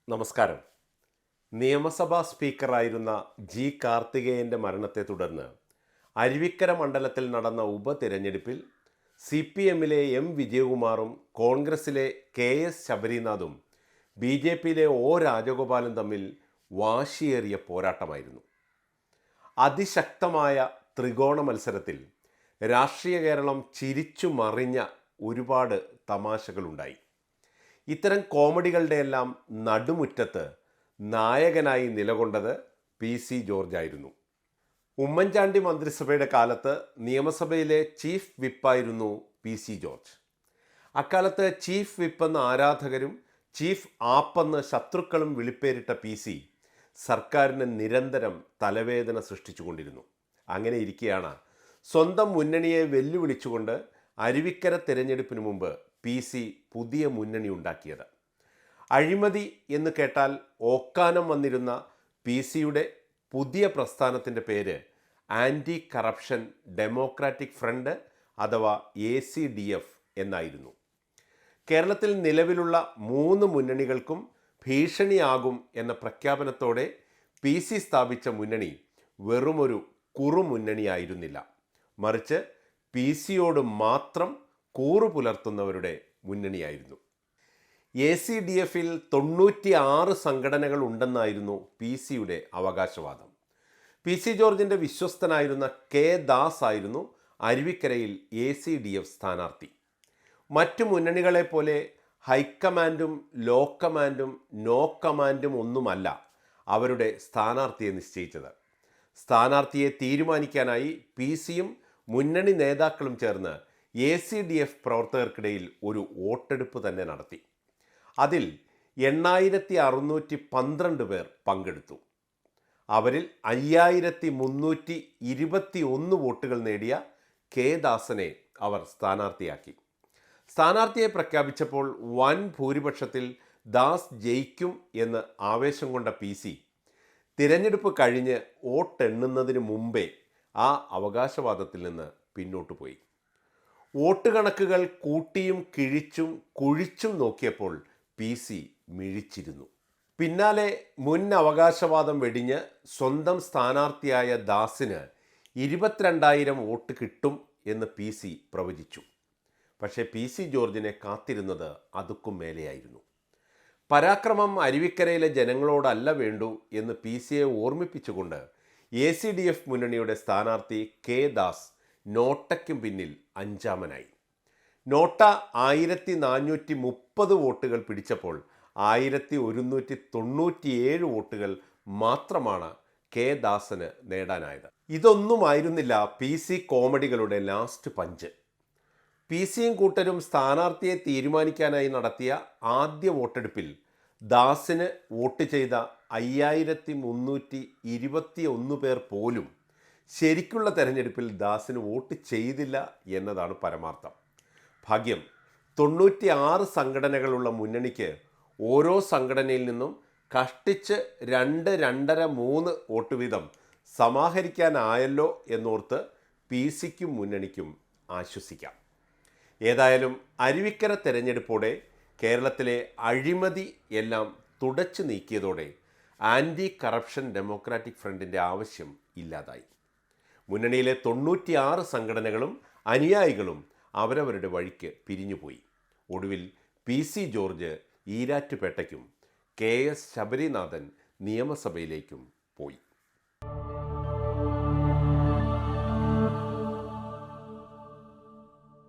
നമസ്കാരം. നിയമസഭാ സ്പീക്കറായിരുന്ന ജി കാർത്തികേയൻ്റെ മരണത്തെ തുടർന്ന് അരുവിക്കര മണ്ഡലത്തിൽ നടന്ന ഉപതിരഞ്ഞെടുപ്പിൽ സി പി എമ്മിലെ എം വിജയകുമാറും കോൺഗ്രസിലെ കെ എസ് ശബരിനാഥും ബി ജെ പിയിലെ ഒ രാജഗോപാലും തമ്മിൽ വാശിയേറിയ പോരാട്ടമായിരുന്നു. അതിശക്തമായ ത്രികോണ മത്സരത്തിൽ രാഷ്ട്രീയ കേരളം ചിരിച്ചു മറിഞ്ഞ ഒരുപാട് തമാശകളുണ്ടായി. ഇത്തരം കോമഡികളുടെ എല്ലാം നടുമുറ്റത്ത് നായകനായി നിലകൊണ്ടത് പി സി ജോർജ് ആയിരുന്നു. ഉമ്മൻചാണ്ടി മന്ത്രിസഭയുടെ കാലത്ത് നിയമസഭയിലെ ചീഫ് വിപ്പായിരുന്നു പി സി ജോർജ്. അക്കാലത്ത് ചീഫ് വിപ്പെന്ന ആരാധകരും ചീഫ് ആപ്പെന്ന് ശത്രുക്കളും വിളിപ്പേരിട്ട പി സി സർക്കാരിന് നിരന്തരം തലവേദന സൃഷ്ടിച്ചുകൊണ്ടിരുന്നു. അങ്ങനെ ഇരിക്കെയാണ് സ്വന്തം മുന്നണിയെ വെല്ലുവിളിച്ചുകൊണ്ട് അരുവിക്കര തിരഞ്ഞെടുപ്പിന് മുമ്പ് പി സി പുതിയ മുന്നണി ഉണ്ടാക്കിയത്. അഴിമതി എന്ന് കേട്ടാൽ ഓക്കാനം വന്നിരുന്ന പി സിയുടെ പുതിയ പ്രസ്ഥാനത്തിൻ്റെ പേര് ആൻറ്റി കറപ്ഷൻ ഡെമോക്രാറ്റിക് ഫ്രണ്ട് അഥവാ ACDF എന്നായിരുന്നു. കേരളത്തിൽ നിലവിലുള്ള 3 മുന്നണികൾക്കും ഭീഷണിയാകും എന്ന പ്രഖ്യാപനത്തോടെ പി സി സ്ഥാപിച്ച മുന്നണി വെറുമൊരു കുറുമുന്നണിയായിരുന്നില്ല, മറിച്ച് പി സിയോട് മാത്രം കൂറു പുലർത്തുന്നവരുടെ മുന്നണിയായിരുന്നു. ACDFൽ 96 സംഘടനകൾ ഉണ്ടെന്നായിരുന്നു പി സിയുടെ അവകാശവാദം. പി സി ജോർജിൻ്റെ വിശ്വസ്തനായിരുന്ന കെ ദാസ് ആയിരുന്നു അരുവിക്കരയിൽ ACDF സ്ഥാനാർത്ഥി. മറ്റു മുന്നണികളെപ്പോലെ ഹൈക്കമാൻഡും ലോ കമാൻഡും നോ കമാൻഡും ഒന്നുമല്ല അവരുടെ സ്ഥാനാർത്ഥിയെ നിശ്ചയിച്ചത്. സ്ഥാനാർത്ഥിയെ തീരുമാനിക്കാനായി പി സിയും മുന്നണി നേതാക്കളും ചേർന്ന് ACDF പ്രവർത്തകർക്കിടയിൽ ഒരു വോട്ടെടുപ്പ് തന്നെ നടത്തി. അതിൽ 8612 പേർ പങ്കെടുത്തു. അവരിൽ 5321 വോട്ടുകൾ നേടിയ കെ ദാസനെ അവർ സ്ഥാനാർത്ഥിയാക്കി. സ്ഥാനാർത്ഥിയെ പ്രഖ്യാപിച്ചപ്പോൾ വൻ ഭൂരിപക്ഷത്തിൽ ദാസ് ജയിക്കും എന്ന് ആവേശം കൊണ്ട പി സി തിരഞ്ഞെടുപ്പ് കഴിഞ്ഞ് വോട്ടെണ്ണുന്നതിന് മുമ്പേ ആ അവകാശവാദത്തിൽ നിന്ന് പിന്നോട്ടു പോയി. വോട്ട് കണക്കുകൾ കൂട്ടിയും കിഴിച്ചും കുഴിച്ചും നോക്കിയപ്പോൾ പി സി മിഴിച്ചിരുന്നു. പിന്നാലെ മുൻ അവകാശവാദം വെടിഞ്ഞ് സ്വന്തം സ്ഥാനാർത്ഥിയായ ദാസിന് 22,000 വോട്ട് കിട്ടും എന്ന് പി സി പ്രവചിച്ചു. പക്ഷേ പി സി ജോർജിനെ കാത്തിരുന്നത് അതുക്കും മേലെയായിരുന്നു. പരാക്രമം അരുവിക്കരയിലെ ജനങ്ങളോടല്ല വേണ്ടു എന്ന് പി സിയെ ഓർമ്മിപ്പിച്ചുകൊണ്ട് ACDF മുന്നണിയുടെ സ്ഥാനാർത്ഥി കെ ദാസ് നോട്ടയ്ക്കും പിന്നിൽ 5-മനായി. നോട്ട 1430 വോട്ടുകൾ പിടിച്ചപ്പോൾ 1197 വോട്ടുകൾ മാത്രമാണ് കെ ദാസന് നേടാനായത്. ഇതൊന്നുമായിരുന്നില്ല പി സി കോമഡികളുടെ ലാസ്റ്റ് പഞ്ച്. പി സിയും കൂട്ടരും സ്ഥാനാർത്ഥിയെ തീരുമാനിക്കാനായി നടത്തിയ ആദ്യ വോട്ടെടുപ്പിൽ ദാസിന് വോട്ട് ചെയ്ത 5321 പേർ പോലും ശരിക്കുള്ള തെരഞ്ഞെടുപ്പിൽ ദാസിന് വോട്ട് ചെയ്തില്ല എന്നതാണ് പരമാർത്ഥം. ഭാഗ്യം 96 സംഘടനകളുള്ള മുന്നണിക്ക് ഓരോ സംഘടനയിൽ നിന്നും കഷ്ടിച്ച് 2-2.5-3 വോട്ട് വീതം സമാഹരിക്കാനായല്ലോ എന്നോർത്ത് പി സിക്കും മുന്നണിക്കും ആശ്വസിക്കാം. ഏതായാലും അരുവിക്കര തെരഞ്ഞെടുപ്പോടെ കേരളത്തിലെ അഴിമതി എല്ലാം തുടച്ചു നീക്കിയതോടെ ആൻറ്റി കറപ്ഷൻ ഡെമോക്രാറ്റിക് ഫ്രണ്ടിൻ്റെ ആവശ്യം ഇല്ലാതായി. മുന്നണിയിലെ 96 സംഘടനകളും അനുയായികളും അവരവരുടെ വഴിക്ക് പിരിഞ്ഞുപോയി. ഒടുവിൽ പി സി ജോർജ് ഈരാറ്റുപേട്ടയ്ക്കും കെ എസ് ശബരിനാഥൻ നിയമസഭയിലേക്കും പോയി.